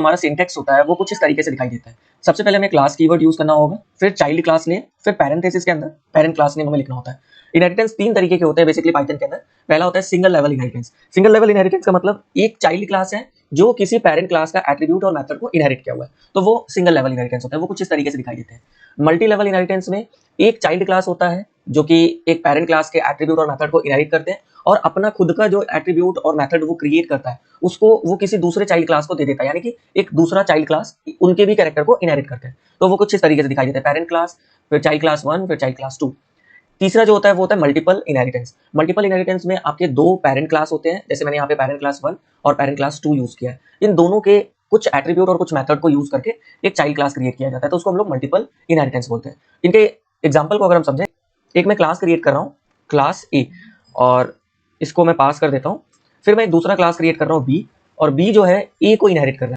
हमारा सिंटैक्स होता है वो कुछ इस तरीके से दिखाई देता है। सबसे पहले हमें क्लास कीवर्ड यूज करना होगा, फिर चाइल्ड क्लास नेम, फिर पैरेंथेसिस के अंदर पेरेंट क्लास नेम हमें लिखना होता है। इनहेरिटेंस 3 तरीके के होते हैं बेसिकली पाइथन के अंदर। पहला होता है single level inheritance. Single level inheritance का मतलब एक चाइल्ड क्लास है जो किसी पेरेंट क्लास का एट्रीब्यूट और मेथड को इनहेरिट किया हुआ है, तो वो सिंगल लेवल इनहेरिटेंस होता है। वो कुछ इस तरीके से दिखाई देते हैं। मल्टी लेवल इनहेरिटेंस में एक चाइल्ड क्लास होता है जो कि एक पेरेंट क्लास के एट्रीब्यूट और मेथड को इनहेरिट करते हैं और अपना खुद का जो एट्रीब्यूट और मेथड वो क्रिएट करता है उसको वो किसी दूसरे चाइल्ड क्लास को दे देता है, यानी कि एक दूसरा चाइल्ड क्लास उनके भी कैरेक्टर को इनहेरिट करते हैं। तो वो कुछ इस तरीके से दिखाई देता है, पेरेंट क्लास, फिर चाइल्ड क्लास 1, फिर चाइल्ड क्लास 2। तीसरा जो होता है वो होता है मल्टीपल इनहेरिटेंस। मल्टीपल इनहेरिटेंस में आपके दो पेरेंट क्लास होते हैं, जैसे मैंने यहाँ पे पेरेंट क्लास 1 और पेरेंट क्लास 2 यूज किया है। इन दोनों के कुछ एट्रीब्यूट और कुछ मेथड को यूज करके एक चाइल्ड क्लास क्रिएट किया जाता है, तो उसको हम लोग मल्टीपल इनहेरिटेंस बोलते हैं। इनके एग्जाम्पल को अगर हम समझें, एक मैं क्लास क्रिएट कर रहा हूँ क्लास ए और इसको मैं पास कर देता हूँ, फिर मैं एक दूसरा क्लास क्रिएट कर रहा हूँ बी और बी जो है ए को इनहेरिट कर रहा है।